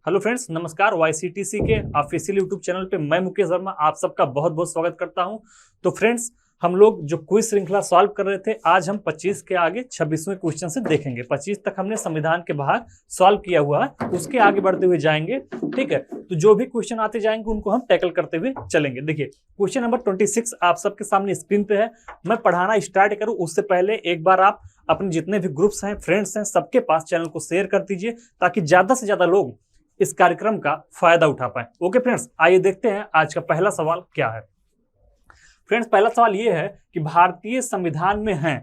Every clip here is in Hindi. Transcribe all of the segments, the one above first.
हेलो फ्रेंड्स, नमस्कार। वाईसीटीसी के ऑफिशियल यूट्यूब चैनल पे मैं मुकेश वर्मा आप सबका बहुत बहुत स्वागत करता हूं। तो फ्रेंड्स, हम लोग जो क्विज श्रृंखला सॉल्व कर रहे थे, आज हम 25 के आगे 26वें क्वेश्चन से देखेंगे। 25 तक हमने संविधान के बाहर सॉल्व किया हुआ है, उसके आगे बढ़ते हुए जाएंगे। ठीक है, तो जो भी क्वेश्चन आते जाएंगे उनको हम टैकल करते हुए चलेंगे। देखिए, क्वेश्चन नंबर 26 आप सबके सामने स्क्रीन पे है। मैं पढ़ाना स्टार्ट करूं उससे पहले एक बार आप अपने जितने भी ग्रुप्स हैं, फ्रेंड्स हैं, सबके पास चैनल को शेयर कर दीजिए ताकि ज्यादा से ज्यादा लोग इस कार्यक्रम का फायदा उठा पाए। ओके फ्रेंड्स, आइए देखते हैं आज का पहला सवाल क्या है। फ्रेंड्स, पहला सवाल यह है कि भारतीय संविधान में है,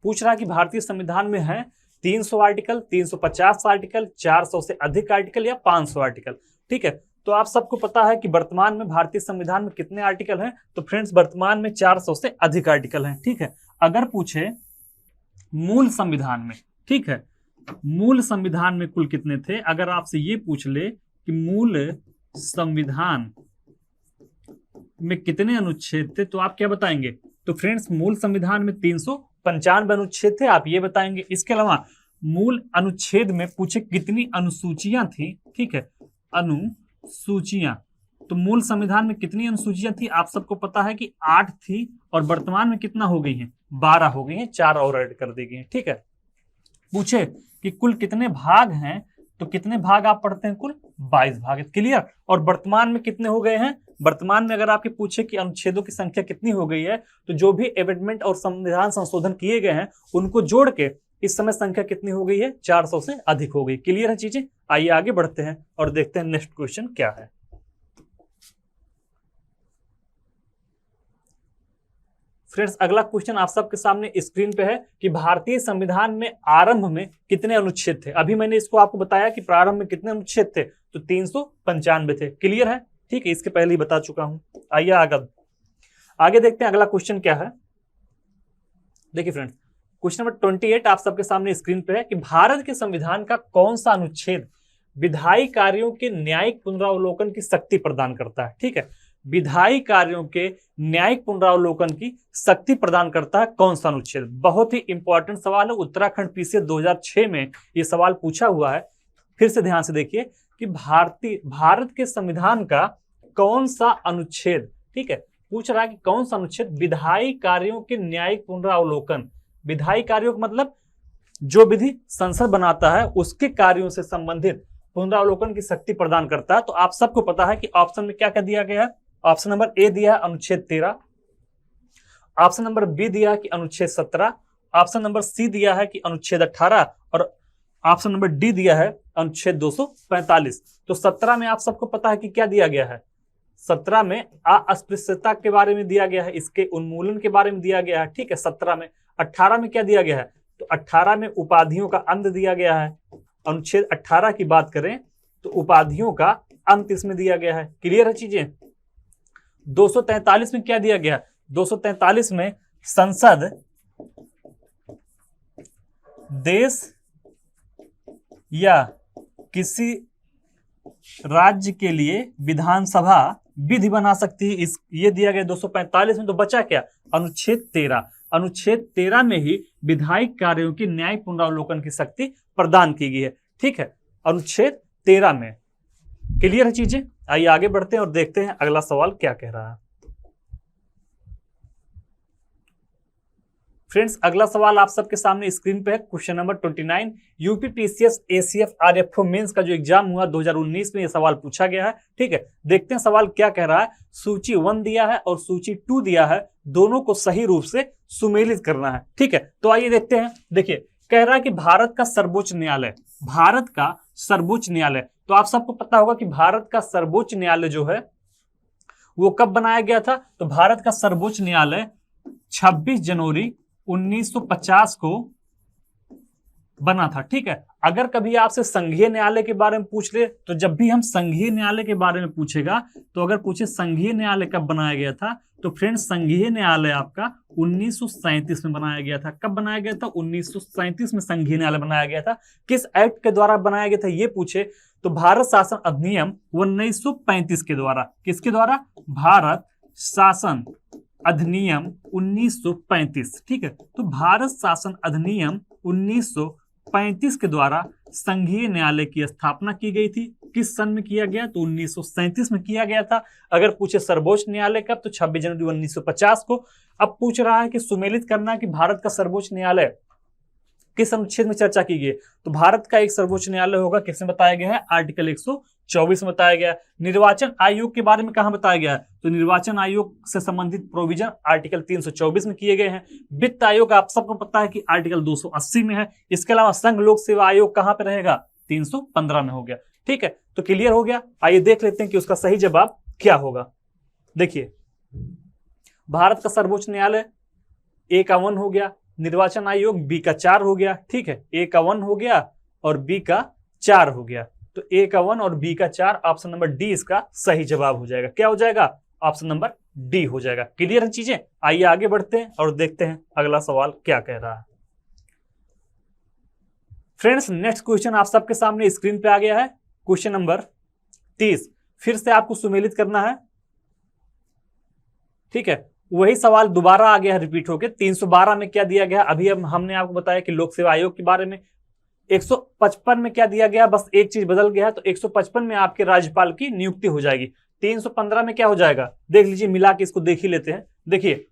पूछ रहा है कि भारतीय संविधान में है 300 आर्टिकल, 350 आर्टिकल, 400 से अधिक आर्टिकल या 500 आर्टिकल। ठीक है, तो आप सबको पता है कि वर्तमान में भारतीय संविधान में कितने आर्टिकल हैं। तो फ्रेंड्स, वर्तमान में 400 से अधिक आर्टिकल हैं। ठीक है, अगर पूछे मूल संविधान में, ठीक है, मूल संविधान में कुल कितने थे, अगर आपसे ये पूछ ले कि मूल संविधान में कितने अनुच्छेद थे तो आप क्या बताएंगे। तो फ्रेंड्स, मूल संविधान में 395 अनुच्छेद थे, आप ये बताएंगे। इसके अलावा मूल अनुच्छेद में पूछे कितनी अनुसूचियां थी। ठीक है, अनुसूचियां, तो मूल संविधान में कितनी अनुसूचियां थी आप सबको पता है कि 8 थी, और वर्तमान में कितना हो गई हैं, 12 हो गई हैं, 4 और ऐड कर दी गई हैं। ठीक है, पूछे कि कुल कितने भाग हैं, तो कितने भाग आप पढ़ते हैं, कुल 22 भाग। क्लियर। और वर्तमान में कितने हो गए हैं, वर्तमान में अगर आपके पूछे कि अनुच्छेदों की संख्या कितनी हो गई है, तो जो भी अमेंडमेंट और संविधान संशोधन किए गए हैं उनको जोड़ के इस समय संख्या कितनी हो गई है, 400 से अधिक हो गई। क्लियर है चीजें। आइए आगे बढ़ते हैं और देखते हैं नेक्स्ट क्वेश्चन क्या है। फ्रेंड्स, अगला क्वेश्चन आप सबके सामने स्क्रीन पे है कि भारतीय संविधान में आरंभ में कितने अनुच्छेद थे। अभी मैंने इसको आपको बताया कि प्रारंभ में कितने अनुच्छेद थे, तो 395 थे। क्लियर है, ठीक है, इसके पहले ही बता चुका हूं। आइए आगे देखते हैं अगला क्वेश्चन क्या है। देखिए फ्रेंड्स, क्वेश्चन नंबर 28 आप सबके सामने स्क्रीन पे है कि भारत के संविधान का कौन सा अनुच्छेद विधायी कार्यों के न्यायिक पुनरावलोकन की शक्ति प्रदान करता है। ठीक है, विधायी कार्यों के न्यायिक पुनरावलोकन की शक्ति प्रदान करता है कौन सा अनुच्छेद। बहुत ही इंपॉर्टेंट सवाल है, उत्तराखंड पीसीएस 2006 में यह सवाल पूछा हुआ है। फिर से ध्यान से देखिए कि भारत के संविधान का कौन सा अनुच्छेद, ठीक है, पूछ रहा है कि कौन सा अनुच्छेद विधायी कार्यों के न्यायिक पुनरावलोकन, विधायी कार्यों का मतलब जो विधि संसद बनाता है उसके कार्यों से संबंधित पुनरावलोकन की शक्ति प्रदान करता है। तो आप सबको पता है कि ऑप्शन में क्या क्या दिया गया है। ऑप्शन नंबर ए दिया है अनुच्छेद 13, ऑप्शन नंबर बी दिया है कि अनुच्छेद 17, ऑप्शन नंबर सी दिया है कि अनुच्छेद 18, और ऑप्शन नंबर डी दिया है अनुच्छेद 245। तो 17 में आप सबको पता है कि क्या दिया गया है, 17 में अस्पृश्यता के बारे में दिया गया है, इसके उन्मूलन के बारे में दिया गया है। ठीक है, 17 में। 18 में क्या दिया गया है, तो 18 में उपाधियों का अंत दिया गया है। अनुच्छेद 18 की बात करें तो उपाधियों का अंत इसमें दिया गया है। क्लियर है चीजें। 243 में क्या दिया गया, 243 में संसद देश या किसी राज्य के लिए विधानसभा विधि बना सकती है, इस ये दिया गया 245 में। तो बचा क्या, अनुच्छेद 13। अनुच्छेद 13 में ही विधायिक कार्यों की न्यायिक पुनरावलोकन की शक्ति प्रदान की गई है। ठीक है, अनुच्छेद 13 में। क्लियर है चीजें। आइए आगे बढ़ते हैं और देखते हैं अगला सवाल क्या कह रहा है। फ्रेंड्स, अगला सवाल आप सबके सामने स्क्रीन पे है। Question number 29, UP PCS ACF RFO mains का जो एग्जाम हुआ 2019 में, यह सवाल पूछा गया है। ठीक है, देखते हैं सवाल क्या कह रहा है। सूची 1 दिया है और सूची 2 दिया है, दोनों को सही रूप से सुमेलित करना है। ठीक है, तो आइए देखते हैं। देखिए, कह रहा है कि भारत का सर्वोच्च न्यायालय, भारत का सर्वोच्च न्यायालय, तो आप सबको पता होगा कि भारत का सर्वोच्च न्यायालय जो है वो कब बनाया गया था। तो भारत का सर्वोच्च न्यायालय 26 जनवरी 1950 को बना था। ठीक है, अगर कभी आपसे संघीय न्यायालय के बारे में पूछ ले, तो जब भी हम संघीय न्यायालय के बारे में पूछेगा, तो अगर पूछे संघीय न्यायालय कब बनाया गया था, तो फ्रेंड्स संघीय न्यायालय आपका 1937 में बनाया गया था। कब बनाया गया था, 1937 में संघीय न्यायालय बनाया गया था। किस एक्ट के द्वारा बनाया गया था ये पूछे, तो भारत शासन अधिनियम 1935 के द्वारा। किसके द्वारा, भारत शासन अधिनियम 1935। ठीक है, तो भारत शासन अधिनियम 1935 के द्वारा संघीय न्यायालय की स्थापना की गई थी? किस सन में किया गया? तो 1937 में किया गया था। अगर पूछे सर्वोच्च न्यायालय कब, तो 26 जनवरी 1950 को। अब पूछ रहा है कि सुमेलित करना कि भारत का सर्वोच्च न्यायालय किस अनुच्छेद में चर्चा की गई? तो भारत का एक सर्वोच्च न्यायालय होगा, किसमें बताया गया है? आर्टिकल 124 में बताया गया। निर्वाचन आयोग के बारे में कहां बताया गया है? तो निर्वाचन आयोग से संबंधित प्रोविजन आर्टिकल 324 में किए गए हैं। वित्त आयोग आप सबको पता है कि आर्टिकल 280 में है। इसके अलावा संघ लोक सेवा आयोग कहां पे रहेगा? 315 में हो गया। ठीक है, तो क्लियर हो गया। आइए देख लेते हैं कि उसका सही जवाब क्या होगा। देखिए, भारत का सर्वोच्च न्यायालय ए का 1 हो गया, निर्वाचन आयोग बी का 4 हो गया। ठीक है, ए का 1 हो गया और बी का 4 हो गया, तो ए का 1 और बी का 4, ऑप्शन नंबर डी इसका सही जवाब हो जाएगा। क्या हो जाएगा? ऑप्शन नंबर डी हो जाएगा। क्लियर है चीजें? आइए आगे बढ़ते हैं और देखते हैं अगला सवाल क्या कह रहा है। फ्रेंड्स, नेक्स्ट क्वेश्चन आप सबके सामने स्क्रीन पे आ गया है। क्वेश्चन नंबर 30 फिर से आपको सुमेलित करना है। ठीक है, वही सवाल दोबारा आ गया है रिपीट होके। 312 में क्या दिया गया? अभी हमने आपको बताया कि लोक सेवा आयोग के बारे में। 155 में क्या दिया गया? बस एक चीज बदल गया है, तो 155 में आपके राज्यपाल की नियुक्ति हो जाएगी। 315 में क्या हो जाएगा? देख लीजिए, मिला के इसको देख ही लेते हैं। देखिए,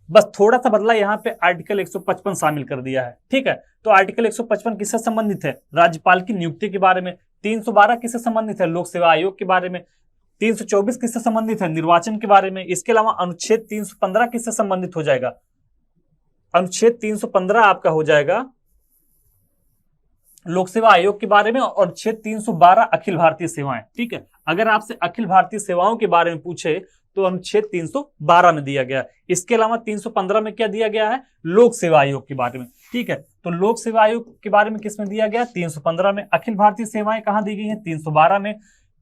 बस थोड़ा सा बदला, यहाँ पे आर्टिकल 155 शामिल कर दिया है। ठीक है, तो आर्टिकल 155 किससे संबंधित है? राज्यपाल की नियुक्ति के बारे में। 312 किससे संबंधित है? लोक सेवा आयोग के बारे में। 324 किससे संबंधित है? निर्वाचन के बारे में। इसके अलावा अनुच्छेद 315 किससे संबंधित हो जाएगा? अनुच्छेद 315 आपका हो जाएगा लोक सेवा आयोग के बारे में, और अनुच्छेद 312 अखिल भारतीय सेवाएं। ठीक है, अगर आपसे अखिल भारतीय सेवाओं के बारे में पूछे तो अनुच्छेद 312 में दिया गया। इसके अलावा 315 में क्या दिया गया है? लोक सेवा आयोग के बारे में। ठीक है, तो लोक सेवा आयोग के बारे में किसमें दिया गया? 315 में। अखिल भारतीय सेवाएं कहां दी गई है? 312 में।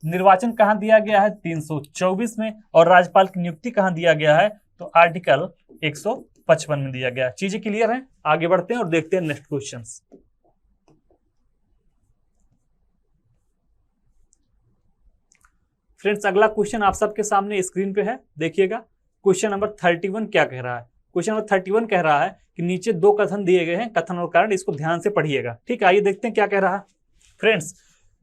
निर्वाचन कहां दिया गया है? 324 में। और राज्यपाल की नियुक्ति कहां दिया गया है? तो आर्टिकल 155 में दिया गया है। चीजें क्लियर हैं? आगे बढ़ते हैं और देखते हैं नेक्स्ट क्वेश्चन। फ्रेंड्स, अगला क्वेश्चन आप सबके सामने स्क्रीन पे है, देखिएगा। क्वेश्चन नंबर 31 क्या कह रहा है? क्वेश्चन नंबर 31 कह रहा है कि नीचे 2 कथन दिए गए हैं, कथन और कारण, इसको ध्यान से पढ़िएगा। ठीक है, आइए देखते हैं क्या कह रहा है। फ्रेंड्स,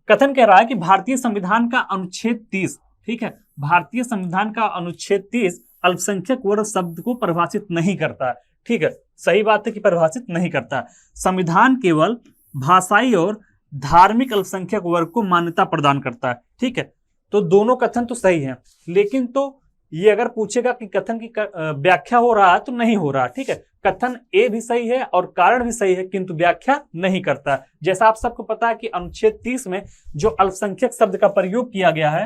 कथन कह रहा है कि भारतीय संविधान का अनुच्छेद 30, ठीक है, भारतीय संविधान का अनुच्छेद 30 अल्पसंख्यक वर्ग शब्द को परिभाषित नहीं करता है। ठीक है, सही बात है कि परिभाषित नहीं करता। संविधान केवल भाषाई और धार्मिक अल्पसंख्यक वर्ग को मान्यता प्रदान करता है। ठीक है, तो दोनों कथन तो सही हैं, लेकिन तो ये अगर पूछेगा कि कथन की व्याख्या हो रहा है तो नहीं हो रहा। ठीक है, कथन ए भी सही है और कारण भी सही है, किंतु व्याख्या नहीं करता। जैसा आप सबको पता है कि अनुच्छेद 30 में जो अल्पसंख्यक शब्द का प्रयोग किया गया है,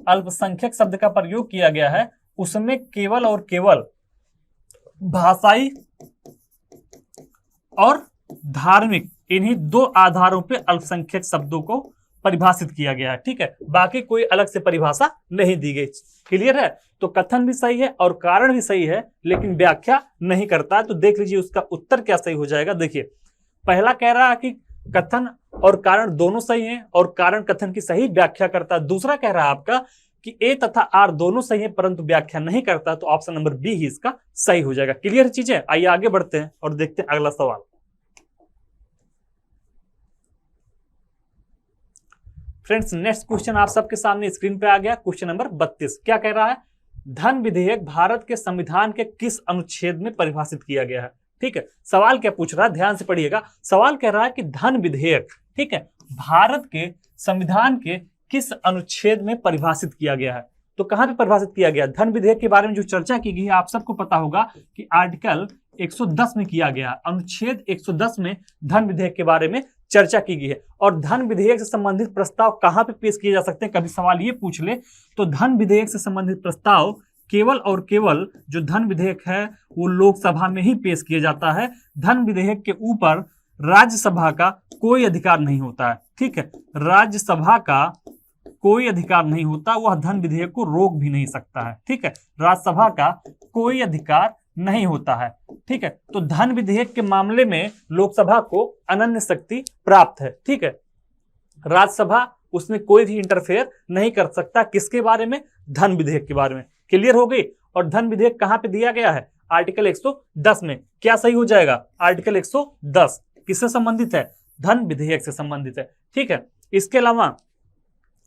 अल्पसंख्यक शब्द का प्रयोग किया गया है, उसमें केवल और केवल भाषाई और धार्मिक, इन्हीं 2 आधारों पे अल्पसंख्यक शब्दों को परिभाषित किया गया है। ठीक है, बाकी कोई अलग से परिभाषा नहीं दी गई। क्लियर है? तो कथन भी सही है और कारण भी सही है, लेकिन व्याख्या नहीं करता। तो देख लीजिए उसका उत्तर क्या सही हो जाएगा। देखिए, पहला कह रहा है कि कथन और कारण दोनों सही हैं और कारण कथन की सही व्याख्या करता है। दूसरा कह रहा है आपका कि ए तथा आर दोनों सही है परंतु व्याख्या नहीं करता, तो ऑप्शन नंबर बी ही इसका सही हो जाएगा। क्लियर चीजें? आइए आगे बढ़ते हैं और देखते हैं अगला सवाल। फ्रेंड्स, नेक्स्ट क्वेश्चन आप सबके सामने स्क्रीन पे आ गया। क्वेश्चन नंबर 32 क्या कह रहा है? धन विधेयक भारत के संविधान के किस अनुच्छेद में परिभाषित किया गया है? ठीक है, सवाल क्या पूछ रहा है, ध्यान से पढ़िएगा। सवाल कह रहा है कि धन विधेयक, ठीक है, भारत के संविधान के किस अनुच्छेद में परिभाषित किया गया है? तो कहां पे परिभाषित किया गया? धन विधेयक के बारे में जो चर्चा की गई है, आप सबको पता होगा कि आर्टिकल 110 में किया गया। अनुच्छेद 110 में धन विधेयक के बारे में चर्चा की गई है। और धन विधेयक से संबंधित प्रस्ताव कहां पे पेश किए जा सकते हैं? कभी सवाल ये पूछ ले तो धन विधेयक से संबंधित प्रस्ताव केवल और केवल जो धन विधेयक है वो लोकसभा में ही पेश किया जाता है। धन विधेयक के ऊपर राज्यसभा का कोई अधिकार नहीं होता है। ठीक है, राज्यसभा का कोई अधिकार नहीं होता, वह धन विधेयक को रोक भी नहीं सकता है। ठीक है, राज्यसभा का कोई अधिकार नहीं होता है। ठीक है, तो धन विधेयक के मामले में लोकसभा को अनन्य शक्ति प्राप्त है। ठीक है, राज्यसभा उसमें कोई भी इंटरफेयर नहीं कर सकता। किसके बारे में? धन विधेयक के बारे में। क्लियर हो गई? और धन विधेयक कहां पे दिया गया है? आर्टिकल 110 में। क्या सही हो जाएगा? आर्टिकल 110 किससे संबंधित है? धन विधेयक से संबंधित है। ठीक है, इसके अलावा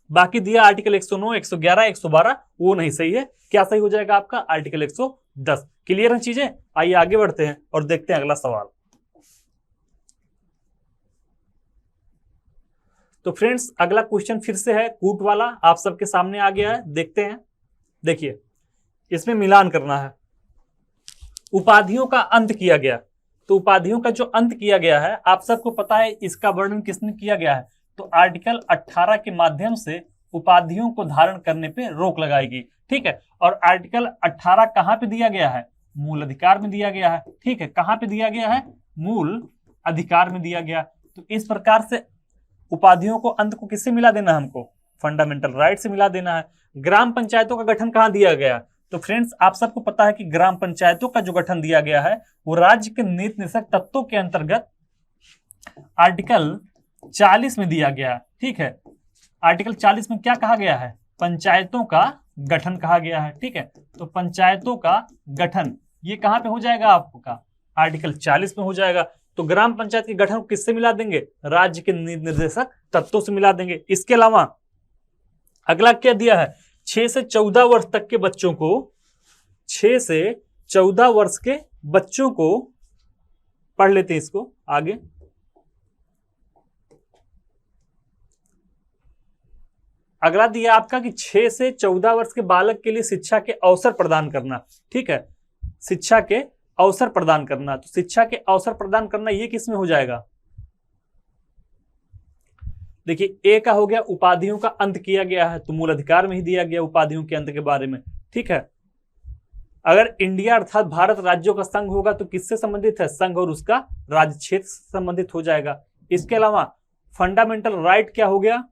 बाकी दिया आर्टिकल 109, 111, 112 वो नहीं सही है। क्या सही हो जाएगा आपका? आर्टिकल 110। क्लियर है चीजें? आइए आगे बढ़ते हैं और देखते हैं अगला सवाल। तो फ्रेंड्स अगला क्वेश्चन फिर से है कूट वाला, आप सबके सामने आ गया है, देखते हैं। देखिए इसमें मिलान करना है। उपाधियों का अंत किया गया, तो उपाधियों का जो अंत किया गया है आप सबको पता है इसका वर्णन किसने किया गया है? तो आर्टिकल 18 के माध्यम से उपाधियों को धारण करने पे रोक लगाएगी। ठीक है, और आर्टिकल 18 कहां पे दिया गया है? मूल अधिकार में दिया गया है। ठीक है, कहां पे दिया गया है? मूल अधिकार में दिया गया। तो इस प्रकार से उपाधियों को अंत को किससे मिला देना है? हमको फंडामेंटल राइट से मिला देना है। ग्राम पंचायतों का गठन कहां दिया गया? तो फ्रेंड्स आप सबको पता है कि ग्राम पंचायतों का जो गठन दिया गया है वो राज्य के नीति निर्देशक तत्वों के अंतर्गत आर्टिकल 40 में दिया गया। ठीक है, आर्टिकल 40 में क्या कहा गया है? पंचायतों का गठन कहा गया है। ठीक है, तो पंचायतों का गठन ये कहां पे हो जाएगा आपका? आर्टिकल 40 में हो जाएगा। तो ग्राम पंचायत के गठन को किससे मिला देंगे? राज्य के नीति निर्देशक तत्वों से मिला देंगे। इसके अलावा अगला क्या दिया है? 6 से 14 वर्ष तक के बच्चों को, 6 से 14 वर्ष के बच्चों को, पढ़ लेते हैं इसको आगे। अगला दिया आपका कि 6 से 14 वर्ष के बालक के लिए शिक्षा के अवसर प्रदान करना। ठीक है, शिक्षा के अवसर प्रदान करना। तो शिक्षा के अवसर प्रदान करना ये किस में हो जाएगा? देखिए ए का हो गया उपाधियों का अंत किया गया है, तो मूल अधिकार में ही दिया गया उपाधियों के अंत के बारे में। ठीक है, अगर इंडिया अर्थात भारत राज्यों का संघ होगा तो किससे संबंधित है? संघ और उसका राज्य क्षेत्र से संबंधित हो जाएगा। इसके अलावा फंडामेंटल राइट क्या हो गया?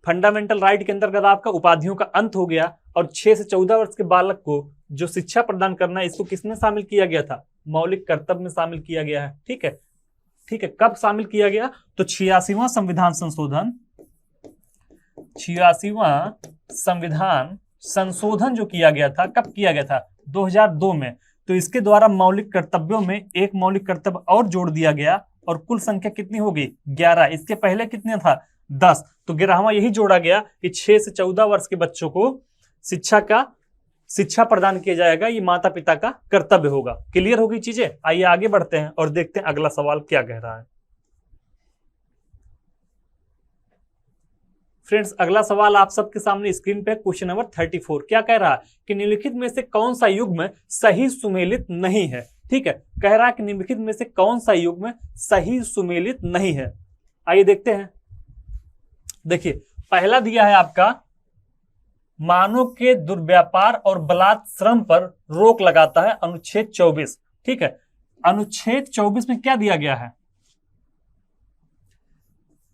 फंडामेंटल राइट के अंतर्गत आपका उपाधियों का अंत हो गया, और 6 से 14 वर्ष के बालक को जो शिक्षा प्रदान करना है इसको किसमें शामिल किया गया था? मौलिक कर्तव्य में शामिल किया गया है। ठीक है, ठीक है, कब शामिल किया गया? तो 86वां संविधान संशोधन, 86वां संविधान संशोधन जो किया गया था, कब किया गया था? 2002 में। तो इसके द्वारा मौलिक कर्तव्यों में एक मौलिक कर्तव्य और जोड़ दिया गया, और कुल संख्या कितनी होगी? 11। इसके पहले कितने था? 10। तो 11वां यही जोड़ा गया कि 6 से 14 वर्ष के बच्चों को शिक्षा प्रदान किया जाएगा, ये माता पिता का कर्तव्य होगा। क्लियर होगी चीजें? आइए आगे बढ़ते हैं और देखते हैं अगला सवाल क्या कह रहा है। फ्रेंड्स अगला सवाल आप सबके सामने स्क्रीन पे क्वेश्चन नंबर 34 क्या कह रहा है कि निम्नलिखित में से कौन सा युग्म सही सुमेलित नहीं है? ठीक है, कह रहा है कि निम्नलिखित में से कौन सा युग्म सही सुमेलित नहीं है। आइए देखते हैं। देखिए पहला दिया है आपका मानव के दुर्व्यापार और बलात् श्रम पर रोक लगाता है, अनुच्छेद 24। ठीक है, अनुच्छेद 24 में क्या दिया गया है?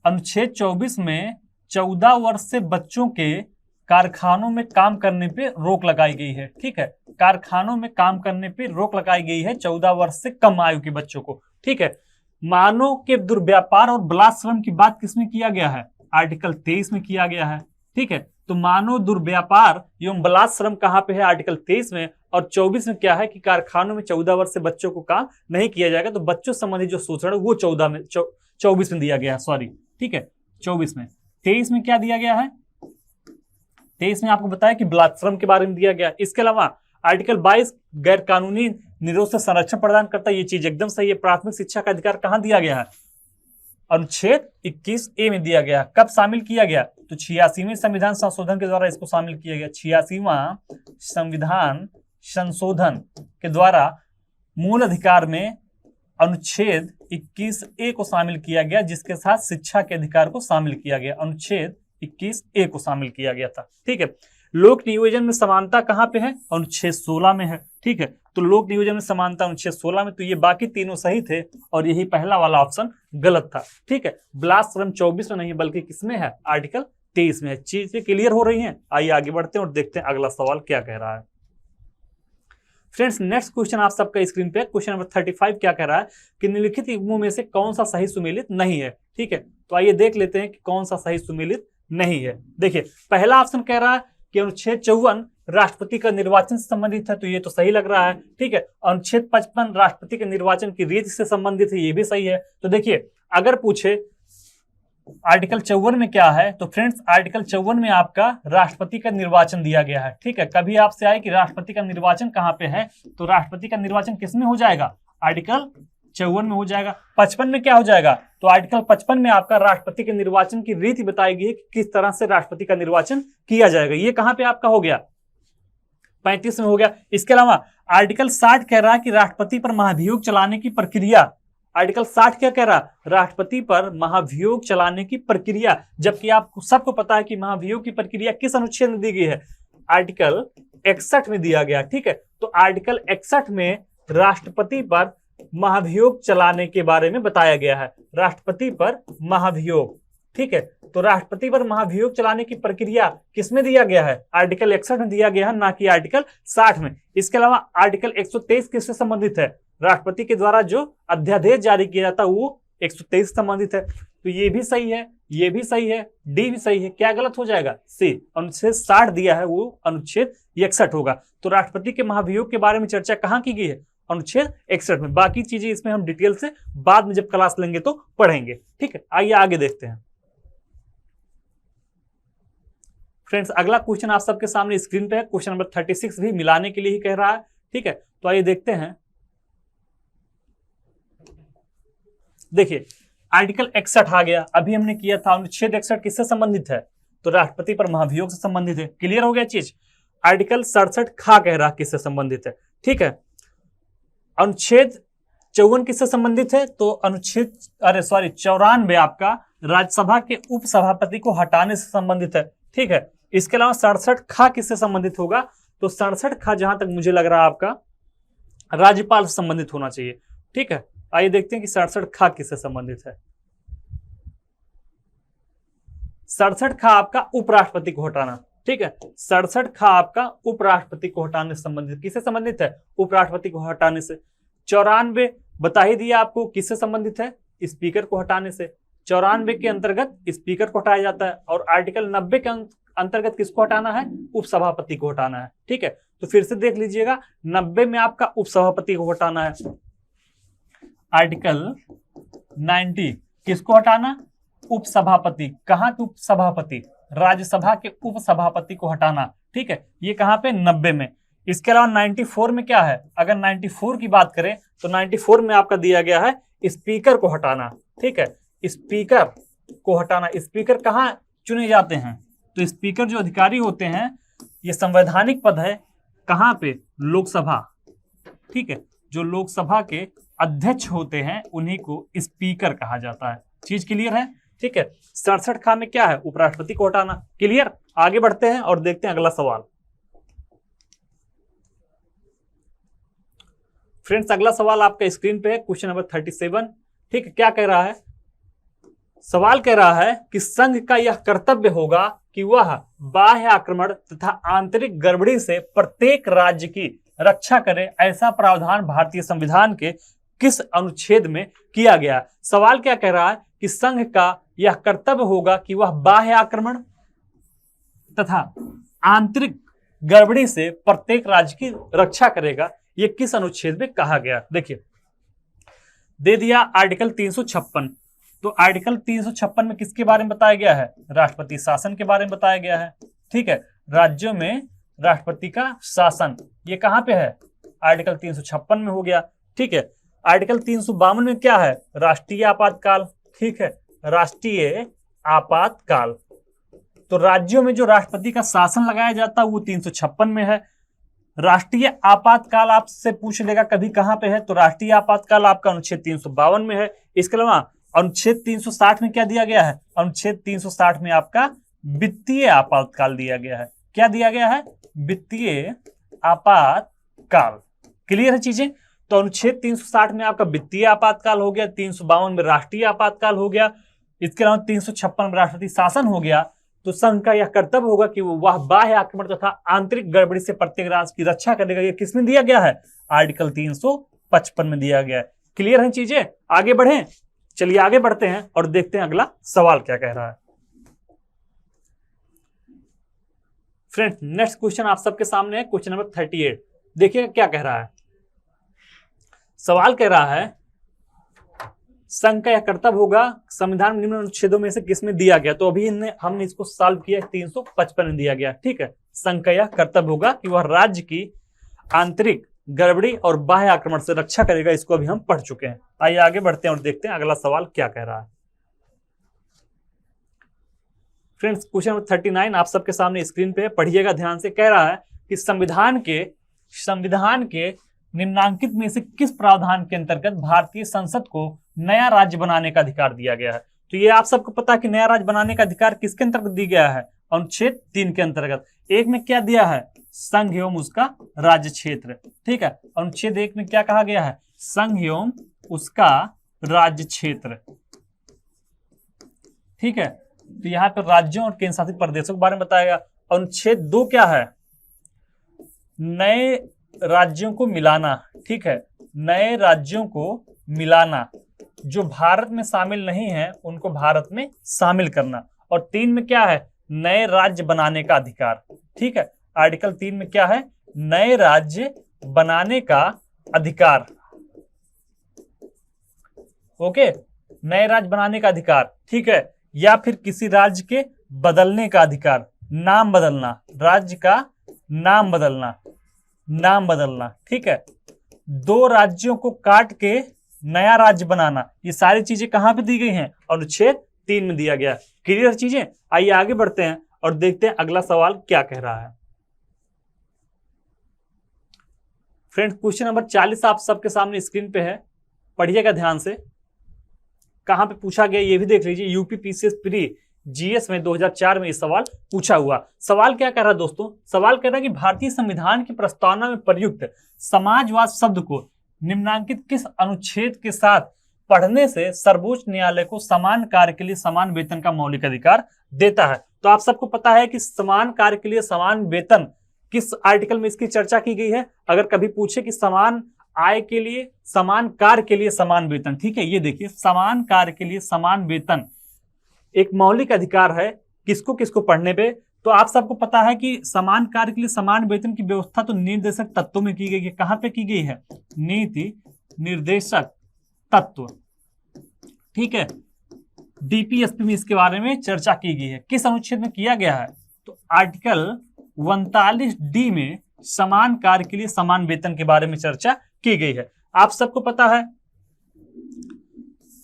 अनुच्छेद 24 में 14 वर्ष से बच्चों के कारखानों में काम करने पे रोक लगाई गई है। ठीक है, कारखानों में काम करने पे रोक लगाई गई है 14 वर्ष से कम आयु के बच्चों को। ठीक है, मानव के दुर्व्यापार और बलात् श्रम की बात किसमें किया गया है? आर्टिकल 23 में किया गया है। ठीक है, तो मानव दुर्व्यापार एवं बलात् श्रम कहां पे है? आर्टिकल 23 में। और 24 में क्या है कि कारखानों में 14 वर्ष से बच्चों को काम नहीं किया जाएगा, तो बच्चों संबंधी जो शोषण है वो 24 में दिया गया है। सॉरी, ठीक है, 24 में। 23 में क्या दिया गया है? 23 में आपको बताया कि बलात् श्रम के बारे में दिया गया। इसके अलावा आर्टिकल 22 गैर कानूनी निरोध से संरक्षण प्रदान करता है, ये चीज एकदम सही है। प्राथमिक शिक्षा का अधिकार कहां दिया गया है? अनुच्छेद 21A में दिया गया। कब शामिल किया गया? तो 86वें संविधान संशोधन के द्वारा इसको शामिल किया गया। 86वां संविधान संशोधन के द्वारा मूल अधिकार में अनुच्छेद 21A को शामिल किया गया, जिसके साथ शिक्षा के अधिकार को शामिल किया गया। अनुच्छेद 21A को शामिल किया गया था। ठीक है, लोक नियोजन में समानता कहां पे है? अनुच्छेद 16 में है। ठीक है, तो लोक नियोजन में समानता अनुच्छेद 16 में, तो ये बाकी तीनों सही थे और यही पहला वाला ऑप्शन गलत था। ठीक है, बलात् श्रम 24 में नहीं बल्कि किसमें है? आर्टिकल 23 में है। चीजें क्लियर हो रही हैं? आइए आगे बढ़ते हैं और देखते हैं अगला सवाल क्या कह रहा है। फ्रेंड्स नेक्स्ट क्वेश्चन आप सबका स्क्रीन पे क्वेश्चन नंबर 35 क्या कह रहा है कि निम्नलिखित युग्मों में से कौन सा सही सुमेलित नहीं है? ठीक है, तो आइए देख लेते हैं कि कौन सा सही सुमेलित नहीं है। देखिए पहला ऑप्शन कह रहा है कि अनुच्छेद 54 राष्ट्रपति का निर्वाचन से संबंधित है, तो ये तो सही लग रहा है। ठीक है, अनुच्छेद 55 राष्ट्रपति के निर्वाचन की रीति से संबंधित है, ये भी सही है। तो देखिए अगर पूछे आर्टिकल 54 में क्या है, तो फ्रेंड्स आर्टिकल 54 में आपका राष्ट्रपति का निर्वाचन दिया गया है। ठीक है, कभी आपसे आए कि राष्ट्रपति का निर्वाचन कहां पे है, तो राष्ट्रपति का निर्वाचन किसमें हो जाएगा, आर्टिकल 54 में हो जाएगा। 55 में क्या हो जाएगा, तो आर्टिकल 55 में आपका राष्ट्रपति के निर्वाचन की रीति बताई गई है कि किस तरह से राष्ट्रपति का निर्वाचन किया जाएगा। ये कहां पे आपका हो गया, 35 में हो गया। इसके अलावा आर्टिकल 60 कह रहा है कि राष्ट्रपति पर महाभियोग चलाने की प्रक्रिया, आर्टिकल 60 क्या कह रहा, राष्ट्रपति पर महाभियोग चलाने की प्रक्रिया, जबकि आपको सबको पता है कि महाभियोग की प्रक्रिया किस अनुच्छेद में दी गई है, आर्टिकल 61 में दिया गया। ठीक है, तो आर्टिकल 61 में राष्ट्रपति पर महाभियोग चलाने के बारे में बताया गया है, राष्ट्रपति पर महाभियोग। ठीक है, तो राष्ट्रपति पर महाभियोग चलाने की प्रक्रिया किसमें दिया गया है, आर्टिकल 61 में दिया गया है, ना कि आर्टिकल 60 में। इसके अलावा आर्टिकल 123 किससे संबंधित है, राष्ट्रपति के द्वारा जो अध्यादेश जारी किया जाता है वो 123 से संबंधित है। तो ये भी सही है, ये भी सही है, डी भी सही है। क्या गलत हो जाएगा, सी, अनुच्छेद 60 दिया है वो अनुच्छेद 61 होगा। तो राष्ट्रपति के महाभियोग के बारे में चर्चा कहां की गई है, अनुच्छेद 61 में। बाकी चीजें इसमें हम डिटेल से बाद में जब क्लास लेंगे तो पढ़ेंगे। ठीक है, आइए आगे देखते हैं। फ्रेंड्स अगला क्वेश्चन आप सबके सामने स्क्रीन पे है, क्वेश्चन नंबर 36 भी मिलाने के लिए ही कह रहा है। ठीक है, तो आइए देखते हैं। देखिए आर्टिकल 61 आ गया, अभी हमने किया था। अनुच्छेद 61 किससे संबंधित है, तो राष्ट्रपति पर महाभियोग से संबंधित है। क्लियर हो गया चीज। आर्टिकल 67 खा कह रहा किससे संबंधित है। ठीक है, अनुच्छेद 54 किससे संबंधित है, तो अनुच्छेद 94 आपका राज्यसभा के उपसभापति को हटाने से संबंधित है। ठीक है, इसके अलावा 67 खा किससे संबंधित होगा, तो 67 खा जहां तक मुझे लग रहा है आपका राज्यपाल से संबंधित होना चाहिए। ठीक है, आइए देखते हैं कि 67 खा किससे संबंधित है। 67 खा आपका उपराष्ट्रपति को हटाना। ठीक है, 67 खा आपका उपराष्ट्रपति को हटाने से संबंधित, किससे संबंधित है, उपराष्ट्रपति को हटाने से। 94 बता ही दिया आपको किससे संबंधित है, स्पीकर को हटाने से। 94 के अंतर्गत स्पीकर को हटाया जाता है, और आर्टिकल 90 के अंतर्गत किसको हटाना है, उपसभापति को हटाना है। ठीक है, तो फिर से देख लीजिएगा, 90 में आपका उपसभापति को हटाना है। आर्टिकल 90 किसको हटाना, उपसभापति। कहां के उपसभापति, राज्यसभा के उपसभापति को हटाना। ठीक है, ये कहां पे, 90 में। इसके अलावा 94 में क्या है, अगर 94 की बात करें तो 94 में आपका दिया गया है स्पीकर को हटाना। ठीक है, स्पीकर को हटाना। स्पीकर कहां चुने जाते हैं, तो स्पीकर जो अधिकारी होते हैं, ये संवैधानिक पद है, कहां पे, लोकसभा। ठीक है, जो लोकसभा के अध्यक्ष होते हैं उन्हीं को स्पीकर कहा जाता है। चीज क्लियर है। ठीक है, 67 खा में क्या है, उपराष्ट्रपति को हटाना। क्लियर, आगे बढ़ते हैं और देखते हैं अगला सवाल। फ्रेंड्स अगला सवाल आपका स्क्रीन पे है, क्वेश्चन नंबर 37। ठीक है, क्या कह रहा है, सवाल कह रहा है कि संघ का यह कर्तव्य होगा कि वह बाह्य आक्रमण तथा आंतरिक गड़बड़ी से प्रत्येक राज्य की रक्षा करे, ऐसा प्रावधान भारतीय संविधान के किस अनुच्छेद में किया गया। सवाल क्या कह रहा है कि संघ का यह कर्तव्य होगा कि वह बाह्य आक्रमण तथा आंतरिक गड़बड़ी से प्रत्येक राज्य की रक्षा करेगा, ये किस अनुच्छेद में कहा गया। देखिए दे दिया आर्टिकल 356। तो आर्टिकल 356 में किसके बारे में बताया गया है, राष्ट्रपति शासन के बारे में बताया गया है। ठीक है, राज्यों में राष्ट्रपति का शासन, ये कहां पे है, आर्टिकल 356 में हो गया। ठीक है, आर्टिकल 352 में क्या है, राष्ट्रीय आपातकाल। ठीक है, राष्ट्रीय आपातकाल। तो राज्यों में जो राष्ट्रपति का शासन लगाया जाता है वो 356 में है। राष्ट्रीय आपातकाल आपसे पूछ लेगा कभी कहां पे है, तो राष्ट्रीय आपातकाल आपका अनुच्छेद 352 में है। इसके अलावा अनुच्छेद 360 में क्या दिया गया है, अनुच्छेद 360 में आपका वित्तीय आपातकाल दिया गया है। क्या दिया गया है, वित्तीय आपातकाल। क्लियर है चीजें। तो अनुच्छेद 360 में आपका वित्तीय आपातकाल हो गया, 352 में राष्ट्रीय आपातकाल हो गया, इसके अलावा 356 में राष्ट्रपति शासन हो गया। तो संघ का यह कर्तव्य होगा कि वह बाह्य आक्रमण तथा आंतरिक गड़बड़ी से प्रत्येक राज्य की रक्षा करेगा। यह किसमें दिया गया है, आर्टिकल 355 में दिया गया है। क्लियर है चीजें, आगे बढ़ें। चलिए आगे बढ़ते हैं और देखते हैं अगला सवाल क्या कह रहा है। फ्रेंड्स नेक्स्ट क्वेश्चन आप सबके सामने है, क्वेश्चन नंबर 38। देखिएगा क्या कह रहा है। सवाल कह रहा है संघ का यह कर्तव्य होगा संविधान में निम्न अनुच्छेदों में से किसमें दिया गया। तो अभी हमने इसको सॉल्व किया, 355 में दिया गया। ठीक है, संघ का यह कर्तव्य होगा कि वह राज्य की आंतरिक गड़बड़ी और बाह्य आक्रमण से रक्षा करेगा। इसको अभी हम पढ़ चुके हैं। आइए आगे बढ़ते हैं और देखते हैं अगला सवाल क्या कह रहा है। फ्रेंड्स क्वेश्चन नंबर 39 आप सबके सामने स्क्रीन पे पढ़िएगा ध्यान से। कह रहा है कि संविधान के निम्नांकित में से किस प्रावधान के अंतर्गत भारतीय संसद को नया राज्य बनाने का अधिकार दिया गया है। तो ये आप सबको पता है कि नया राज्य बनाने का अधिकार किसके अंतर्गत दिया गया है, अनुच्छेद 3 के अंतर्गत। एक में क्या दिया है, संघ एवं उसका राज्य क्षेत्र। ठीक है, अनुच्छेद 1 में क्या कहा गया है, संघ एवं उसका राज्य क्षेत्र। ठीक है, तो यहाँ पर राज्यों और केंद्र शासित प्रदेशों के बारे में बताएगा। अनुच्छेद 2 क्या है, नए राज्यों को मिलाना। ठीक है, नए राज्यों को मिलाना, जो भारत में शामिल नहीं है उनको भारत में शामिल करना। और 3 में क्या है, नए राज्य बनाने का अधिकार। ठीक है, आर्टिकल 3 में क्या है, नए राज्य बनाने का अधिकार। ओके, नए राज्य बनाने का अधिकार। ठीक है, या फिर किसी राज्य के बदलने का अधिकार, नाम बदलना, राज्य का नाम बदलना। ठीक है, 2 राज्यों को काट के नया राज्य बनाना। ये सारी चीजें कहां पे दी गई हैं, अनुच्छेद 3 में दिया गया। क्लियर चीजें। आइए आगे बढ़ते हैं और देखते हैं अगला सवाल क्या कह रहा है। फ्रेंड्स क्वेश्चन नंबर 40 आप सबके सामने स्क्रीन पे है, पढ़िएगा ध्यान से। कहां पे पूछा गया ये भी देख लीजिए। यूपी पीसीएस प्री जीएस में 2004 में ये सवाल पूछा हुआ। सवाल क्या कर रहा है दोस्तों, सवाल कर रहा है कि भारतीय संविधान की प्रस्तावना में प्रयुक्त समाजवाद शब्द को निम्नांकित किस अनुच्छेद के साथ पढ़ने से सर्वोच्च न्यायालय को समान कार्य के लिए समान वेतन का मौलिक अधिकार देता है। तो आप सबको पता है कि समान कार्य के लिए समान वेतन किस आर्टिकल में इसकी चर्चा की गई है। अगर कभी पूछे कि समान आय के लिए समान कार्य के लिए समान वेतन, ठीक है, ये देखिए समान कार्य के लिए समान वेतन एक मौलिक अधिकार है। किसको किसको पढ़ने पे, तो आप सबको पता है कि समान कार्य के लिए समान वेतन की व्यवस्था तो निर्देशक तत्वों में की गई है। कहां पे की गई है, नीति निर्देशक तत्व। ठीक है, डीपीएसपी में इसके बारे में चर्चा की गई है। किस अनुच्छेद में किया गया है, तो आर्टिकल 39D में समान कार्य के लिए समान वेतन के बारे में चर्चा की गई है। आप सबको पता है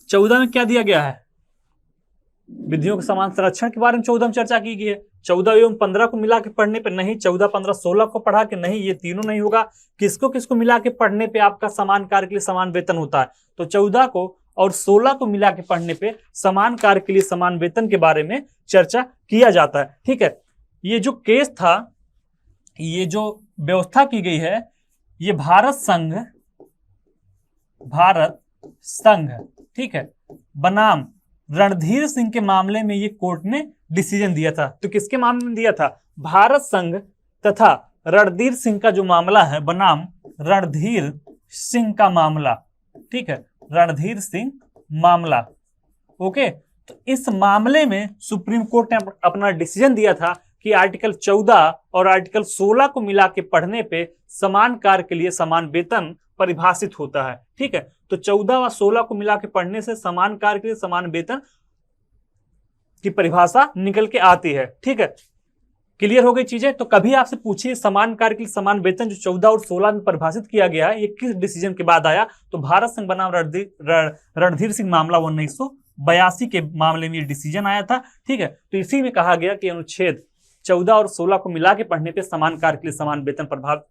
14 में क्या दिया गया है, विधियों के समान संरक्षण के बारे में 14 में चर्चा की गई है। 14 एवं 15 को मिला के पढ़ने पे नहीं, 14, 15, 16 को पढ़ा के नहीं, ये तीनों नहीं होगा। किसको किसको मिला के पढ़ने पे आपका समान कार्य के लिए समान वेतन होता है, तो 14 को और 16 को मिला के पढ़ने पे समान कार्य के लिए समान वेतन के बारे में चर्चा किया जाता है। ठीक है, ये जो केस था, ये जो व्यवस्था की गई है, ये भारत संघ ठीक है बनाम रणधीर सिंह के मामले में ये कोर्ट ने डिसीजन दिया था। तो किसके मामले में दिया था, भारत संघ तथा रणधीर सिंह का जो मामला है बनाम रणधीर सिंह का मामला। ठीक है, रणधीर सिंह मामला। ओके, तो इस मामले में सुप्रीम कोर्ट ने अपना डिसीजन दिया था कि आर्टिकल 14 और आर्टिकल 16 को मिला के पढ़ने पे समान कार्य के लिए समान वेतन परिभाषित होता है। ठीक है, तो 14 व 16 को मिला के पढ़ने से समान कार्य के लिए समान वेतन की परिभाषा निकल के आती है। ठीक है, क्लियर हो गई चीजें। तो कभी आपसे पूछिए समान कार्य के लिए समान वेतन जो 14 और 16 में परिभाषित किया गया है, ये किस डिसीजन के बाद आया, तो भारत संघ बनाम रणधीर सिंह मामला 1982 के मामले में ये डिसीजन आया था। ठीक है, तो इसी में कहा गया कि अनुच्छेद 14 और 16 को मिला के पढ़ने पे समान कार्य के लिए समान वेतन प्रभाव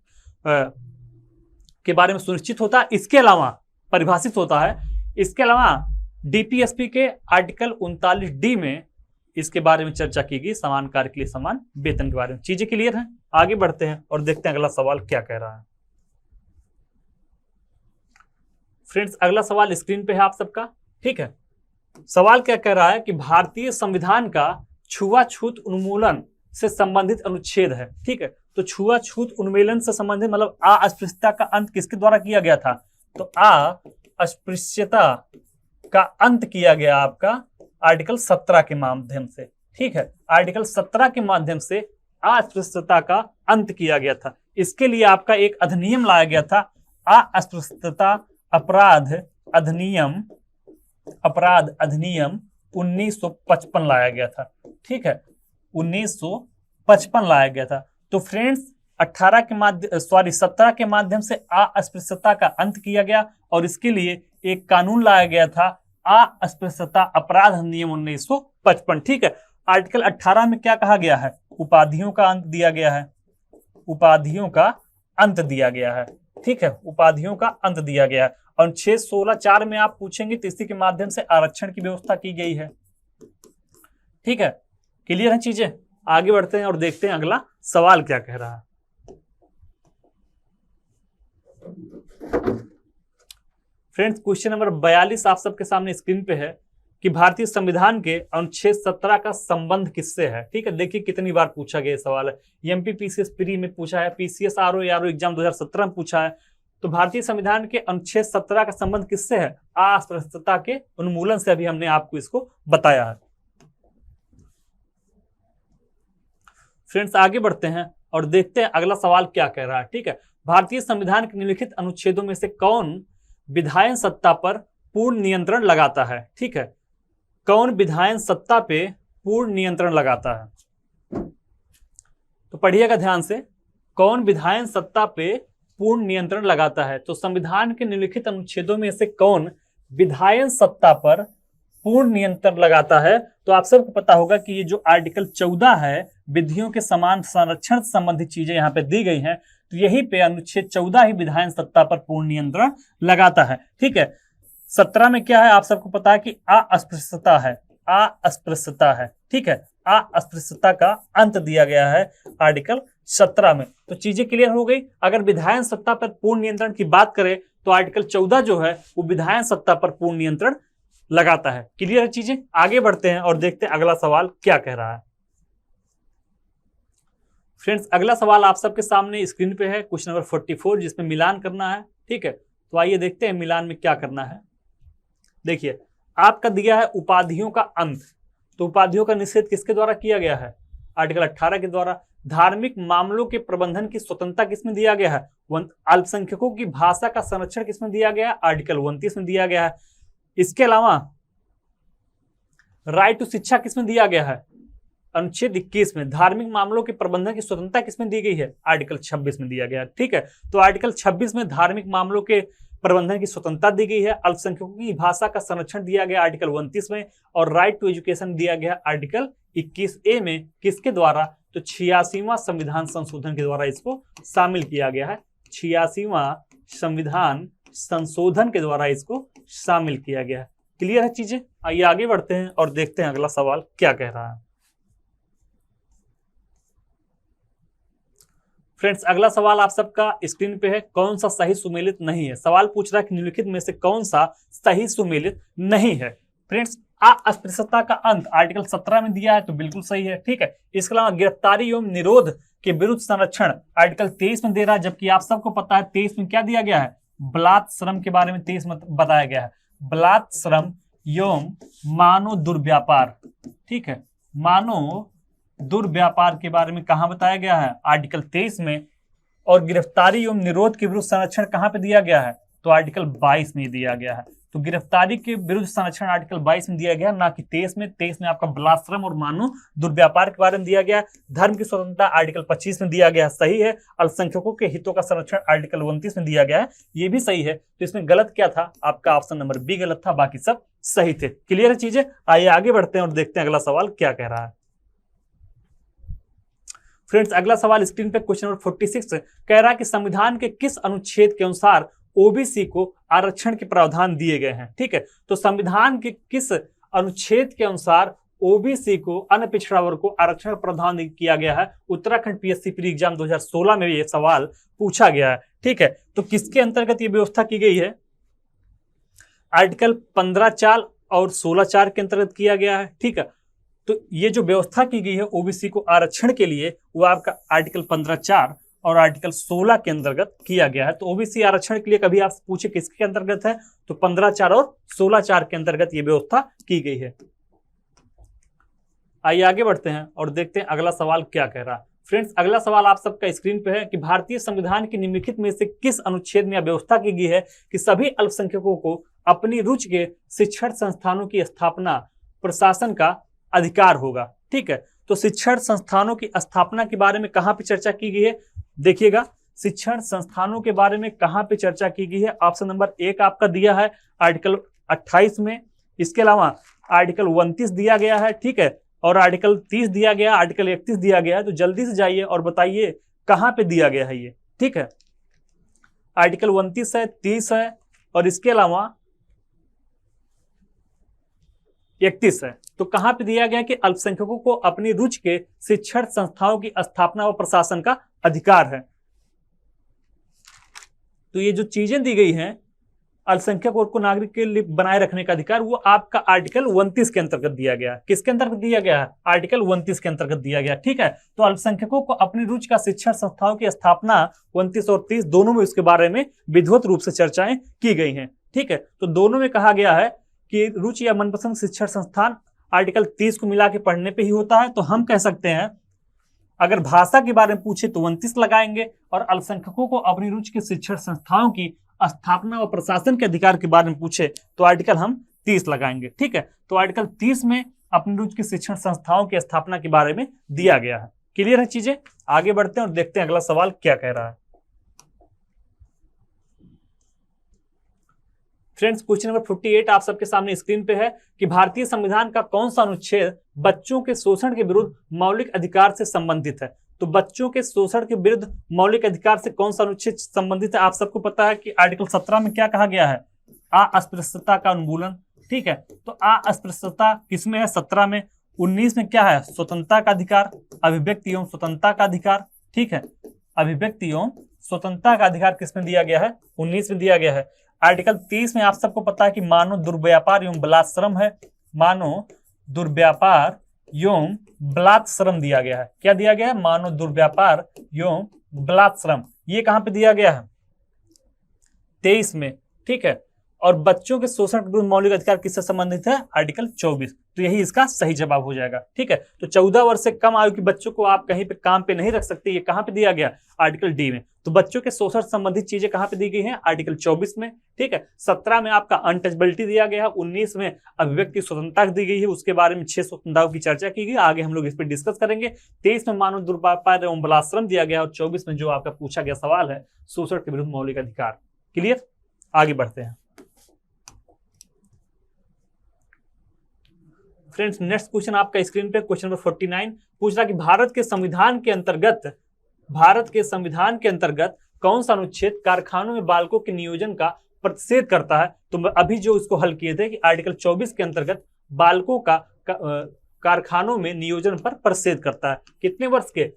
के बारे में सुनिश्चित होता है। इसके अलावा परिभाषित होता है, इसके अलावा डीपीएसपी के आर्टिकल 39D में इसके बारे में चर्चा की गई, समान कार्य के लिए समान वेतन के बारे में। चीजें क्लियर हैं। आगे बढ़ते हैं और देखते हैं अगला सवाल क्या कह रहा है। फ्रेंड्स अगला सवाल स्क्रीन पे है आप सबका। ठीक है, सवाल क्या कह रहा है कि भारतीय संविधान का छुआछूत उन्मूलन से संबंधित अनुच्छेद है। ठीक है, तो छुआछूत उन्मूलन से संबंधित मतलब अस्पृश्यता का अंत किसके द्वारा किया गया था, तो अस्पृश्यता का अंत किया गया आपका आर्टिकल 17 के माध्यम से। ठीक है, आर्टिकल 17 के माध्यम से अस्पृश्यता का अंत किया गया था। इसके लिए आपका एक अधिनियम लाया गया था, अस्पृश्यता अपराध अधिनियम 1955 लाया गया था। ठीक है, 1955 लाया गया था। तो फ्रेंड्स 17 के माध्यम से अस्पृश्यता का अंत किया गया और इसके लिए एक कानून लाया गया था, अस्पृश्यता अपराध अधिनियम 1955। ठीक है, आर्टिकल 18 में क्या कहा गया है? उपाधियों का अंत दिया गया है, उपाधियों का अंत दिया गया है। ठीक है, उपाधियों का अंत दिया गया है। और 616(4) में आप पूछेंगे तो इसी के माध्यम से आरक्षण की व्यवस्था की गई है। ठीक है, क्लियर है चीजें? आगे बढ़ते हैं और देखते हैं अगला सवाल क्या कह रहा है। फ्रेंड्स क्वेश्चन नंबर 42 आप सबके सामने स्क्रीन पे है कि भारतीय संविधान के अनुच्छेद 17 का संबंध किससे है। ठीक है, देखिए कितनी बार पूछा गया सवाल है। एमपी पीसीएस प्री में पूछा है, पीसीएस आरओ एग्जाम 2017 में पूछा है। तो भारतीय संविधान के अनुच्छेद 17 का संबंध किससे है? अस्पृश्यता के उन्मूलन से। अभी हमने आपको इसको बताया है। फ्रेंड्स आगे बढ़ते हैं और देखते हैं अगला सवाल क्या कह रहा है। ठीक है, भारतीय संविधान के निम्नलिखित अनुच्छेदों में से कौन विधायन सत्ता पर पूर्ण नियंत्रण लगाता है? ठीक है, कौन विधायन सत्ता पे पूर्ण नियंत्रण लगाता है? तो पढ़िएगा ध्यान से, कौन विधायन सत्ता पे पूर्ण नियंत्रण लगाता है? तो संविधान के निम्नलिखित अनुच्छेदों में से कौन विधायन सत्ता पर पूर्ण नियंत्रण लगाता है? तो आप सबको पता होगा कि ये जो आर्टिकल 14 है, विधियों के समान संरक्षण संबंधी चीजें यहाँ पे दी गई हैं, तो यही पे अनुच्छेद 14 ही विधायन सत्ता पर पूर्ण नियंत्रण लगाता है। ठीक है, 17 में क्या है आप सबको पता है कि अस्पृश्यता है, अस्पृश्यता है। ठीक है, अस्पृश्यता का अंत दिया गया है आर्टिकल 17 में। तो चीजें क्लियर हो गई। अगर विधायन सत्ता पर पूर्ण नियंत्रण की बात करें तो आर्टिकल 14 जो है वो विधायन सत्ता पर पूर्ण नियंत्रण लगाता है। क्लियर है चीजें? आगे बढ़ते हैं और देखते हैं अगला सवाल क्या कह रहा है। फ्रेंड्स अगला सवाल आप सबके सामने स्क्रीन पे है, क्वेश्चन नंबर 44, जिसमें मिलान करना है। ठीक है, तो आइए देखते हैं मिलान में क्या करना है। देखिए आपका दिया है उपाधियों का अंत, तो उपाधियों का निषेध किसके द्वारा किया गया है? आर्टिकल 18 के द्वारा। धार्मिक मामलों के प्रबंधन की स्वतंत्रता किसमें दिया गया है? अल्पसंख्यकों की भाषा का संरक्षण किसमें दिया गया है? आर्टिकल 29 में दिया गया है। इसके अलावा राइट टू शिक्षा किसमें दिया गया है? अनुच्छेद 21 में। धार्मिक मामलों के प्रबंधन की स्वतंत्रता किसमें दी गई है? आर्टिकल 26 में दिया गया है। ठीक है, तो आर्टिकल 26 में धार्मिक मामलों के प्रबंधन की स्वतंत्रता दी गई है। अल्पसंख्यकों की भाषा का संरक्षण दिया गया आर्टिकल 29 में, और राइट टू एजुकेशन दिया गया आर्टिकल 21A में। किसके द्वारा? तो 86वां संविधान संशोधन के द्वारा इसको शामिल किया गया है। 86वां संविधान संशोधन के द्वारा इसको शामिल किया गया है। क्लियर है चीजें? आइए आगे बढ़ते हैं और देखते हैं अगला सवाल क्या कह रहा है। फ्रेंड्स अगला सवाल आप सबका स्क्रीन पे है, कौन सा सही सुमेलित नहीं है? सवाल पूछ रहा है कि निम्नलिखित में से कौन सा सही सुमेलित नहीं है? फ्रेंड्स अस्पृश्यता का अंत आर्टिकल 17 में दिया है, तो बिल्कुल सही है। ठीक है, इसके अलावा गिरफ्तारी एवं निरोध के विरुद्ध संरक्षण आर्टिकल 23 में दे रहा है, जबकि आप सबको पता है 23 में क्या दिया गया है? बलात् श्रम के बारे में 23 में बताया गया है, बलात् श्रम एवं मानव दुर्व्यापार। ठीक है, मानव दुर्व्यापार के बारे में कहां बताया गया है? आर्टिकल 23 में। और गिरफ्तारी एवं निरोध के विरुद्ध संरक्षण कहां पे दिया गया है? तो आर्टिकल 22 में दिया गया है। तो गिरफ्तारी के विरुद्ध संरक्षण आर्टिकल 22 में दिया गया, ना कि 23 में। 23 में आपका बलात्श्रम और मानव दुर्व्यापार के बारे में दिया गया। धर्म की स्वतंत्रता आर्टिकल 25 में दिया गया, सही है। अल्पसंख्यकों के हितों का संरक्षण आर्टिकल 29 में दिया गया है, ये भी सही है। तो इसमें गलत क्या था? आपका ऑप्शन नंबर बी गलत था, बाकी सब सही थे। क्लियर है चीजें? आइए आगे बढ़ते हैं और देखते हैं अगला सवाल क्या कह रहा है। फ्रेंड्स अगला सवाल स्क्रीन पे क्वेश्चन नंबर 46 कह रहा है कि संविधान के किस अनुच्छेद के अनुसार ओबीसी को आरक्षण के प्रावधान दिए गए हैं? ठीक है, तो संविधान के किस अनुच्छेद के अनुसार ओबीसी को, अन्य पिछड़ा वर्ग को आरक्षण का प्रावधान किया गया है? उत्तराखंड पीएससी प्री एग्जाम 2016 में ये सवाल पूछा गया है। ठीक है, तो किसके अंतर्गत ये व्यवस्था की गई है? आर्टिकल 15(4) और 16(4) के अंतर्गत किया गया है। ठीक है, तो ये जो व्यवस्था की गई है ओबीसी को आरक्षण के लिए, वो आपका आर्टिकल 15(4) और आर्टिकल 16 के अंतर्गत किया गया है। तो ओबीसी आरक्षण के लिए कभी आप पूछे किसके अंतर्गत है, तो 15(4) और 16(4) के अंतर्गत ये व्यवस्था की गई है। आइए आगे बढ़ते हैं और देखते हैं अगला सवाल क्या कह रहा है। फ्रेंड्स अगला सवाल आप सबका स्क्रीन पे है कि भारतीय संविधान के निम्नलिखित में से किस अनुच्छेद में व्यवस्था की गई है कि सभी अल्पसंख्यकों को अपनी रुचि के शिक्षण संस्थानों की स्थापना प्रशासन का अधिकार होगा। ठीक है, तो शिक्षण संस्थानों की स्थापना के बारे में कहां पे चर्चा की गई है, देखिएगा शिक्षण संस्थानों के बारे में कहां पे चर्चा की गई है। ऑप्शन नंबर 1 आपका दिया है आर्टिकल 28 में, इसके अलावा आर्टिकल 29 दिया गया है, ठीक है, और आर्टिकल 30 दिया गया, आर्टिकल 31 दिया गया है। तो जल्दी से जाइए और बताइए कहां पे दिया गया है ये। ठीक है, आर्टिकल 29 है, 30 है और इसके अलावा 31 है। तो कहां पे दिया गया कि अल्पसंख्यकों को अपनी रुचि के शिक्षण संस्थाओं की स्थापना व प्रशासन का अधिकार है। तो ये जो चीजें दी गई हैं अल्पसंख्यक वर्ग को नागरिक के लिए बनाए रखने का अधिकार, वो आपका आर्टिकल 29 के अंतर्गत दिया गया। किसके अंतर्गत दिया गया है? आर्टिकल 29 के अंतर्गत दिया गया। ठीक है, तो अल्पसंख्यकों को अपनी रुचि का शिक्षण संस्थाओं की स्थापना 29 और 30 दोनों में उसके बारे में विधिवत रूप से चर्चाएं की गई हैं। ठीक है, तो दोनों में कहा गया है कि रुचि या मनपसंद शिक्षण संस्थान आर्टिकल 30 को मिला के पढ़ने पर ही होता है। तो हम कह सकते हैं अगर भाषा के बारे में पूछे तो 29 लगाएंगे और अल्पसंख्यकों को अपनी रुचि के शिक्षण संस्थाओं की स्थापना और प्रशासन के अधिकार के बारे में पूछे तो आर्टिकल हम 30 लगाएंगे। ठीक है, तो आर्टिकल 30 में अपनी रुचि के शिक्षण संस्थाओं की स्थापना के बारे में दिया गया है। क्लियर है चीजें? आगे बढ़ते हैं और देखते हैं अगला सवाल क्या कह रहा है। फ्रेंड्स क्वेश्चन नंबर 48 आप सबके सामने स्क्रीन पे है कि भारतीय संविधान का कौन सा अनुच्छेद बच्चों के शोषण के विरुद्ध मौलिक अधिकार से संबंधित है। तो बच्चों के शोषण के विरुद्ध मौलिक अधिकार से कौन सा अनुच्छेद संबंधित है? आप सबको पता है कि आर्टिकल 17 में क्या कहा गया है? अस्पृश्यता का उन्मूलन। ठीक है, तो अस्पृश्यता किसमें है? 17 में। 19 में क्या है? स्वतंत्रता का अधिकार, अभिव्यक्ति एवं स्वतंत्रता का अधिकार। ठीक है, अभिव्यक्ति एवं स्वतंत्रता का अधिकार किसमें दिया गया है? 19 में दिया गया है। आर्टिकल 30 में आप सबको पता है कि मानव दुर्व्यापार एवं बलात्श्रम है। मानव दुर्व्यापार एवं बलात्श्रम दिया गया है। क्या दिया गया है? मानव दुर्व्यापार एवं बलात्श्रम। ये कहां पे दिया गया है? 23 में। ठीक है, और बच्चों के शोषण के विरुद्ध मौलिक अधिकार किससे संबंधित है? आर्टिकल 24। तो यही इसका सही जवाब हो जाएगा। ठीक है, तो 14 वर्ष से कम आयु के बच्चों को आप कहीं पे काम पे नहीं रख सकते। ये कहां पे दिया गया? आर्टिकल डी में। तो बच्चों के शोषण संबंधित चीजें कहां पे दी गई हैं? आर्टिकल 24 में। ठीक है, 17 में आपका अनटचबिलिटी दिया गया है, 19 में अभिव्यक्ति स्वतंत्रता दी गई है, उसके बारे में 6 स्वतंत्रताओं की चर्चा की गई, आगे हम लोग इस पर डिस्कस करेंगे। 23 में मानव दुर्व्यापार एवं बलात्श्रम दिया गया और 24 में जो आपका पूछा गया सवाल है शोषण के विरुद्ध मौलिक अधिकार। क्लियर? आगे बढ़ते हैं। फ्रेंड्स नेक्स्ट क्वेश्चन आपका स्क्रीन पे क्वेश्चन नंबर 49 पूछ रहा कि भारत के संविधान के अंतर्गत कौन सा अनुच्छेद कारखानों में बालकों के नियोजन का प्रतिषेध करता है। तो अभी जो इसको हल किए थे कि आर्टिकल 24 के अंतर्गत बालकों का कारखानों में नियोजन पर प्रतिषेध करता है। कितने वर्ष के?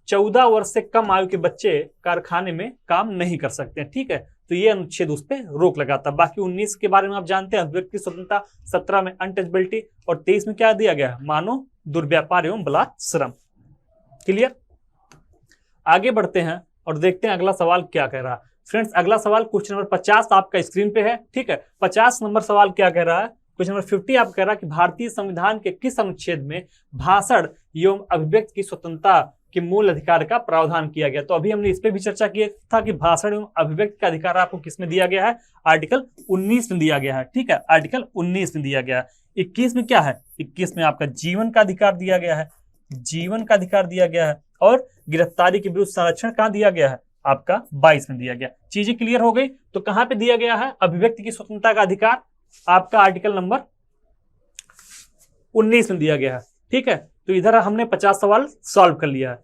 14 वर्ष से कम आयु के बच्चे कारखाने में काम नहीं कर सकते हैं। ठीक है, तो ये अनुच्छेद उस पर रोक लगाता है। बाकी 19 के बारे में आप जानते हैं, अभिव्यक्ति स्वतंत्रता, 17 में अनटचबिलिटी और 23 में क्या दिया गया है? मानव दुर्व्यापार एवं बलात्श्रम। क्लियर? आगे बढ़ते हैं और देखते हैं अगला सवाल क्या कह रहा है। फ्रेंड्स अगला सवाल क्वेश्चन नंबर 50 आपका स्क्रीन पे है। ठीक है, 50 नंबर सवाल क्या कह रहा है? क्वेश्चन नंबर 50 आप कह रहा है कि भारतीय संविधान के किस अनुच्छेद में भाषण एवं अभिव्यक्ति की स्वतंत्रता के मूल अधिकार का प्रावधान किया गया। तो अभी हमने इस पे भी चर्चा किया था कि भाषण एवं अभिव्यक्ति का अधिकार आपको किसमें दिया गया है? आर्टिकल 19 में दिया गया है। ठीक है, आर्टिकल 19 में दिया गया है। 21 में क्या है? 21 में आपका जीवन का अधिकार दिया गया है, जीवन का अधिकार दिया गया है। और गिरफ्तारी के विरुद्ध संरक्षण कहां दिया गया है? आपका 22 में दिया गया। चीजें क्लियर हो गई? तो कहां पे दिया गया है अभिव्यक्ति की स्वतंत्रता का अधिकार? आपका आर्टिकल नंबर 19 में दिया गया है। ठीक है, तो इधर हमने 50 सवाल सॉल्व कर लिया है।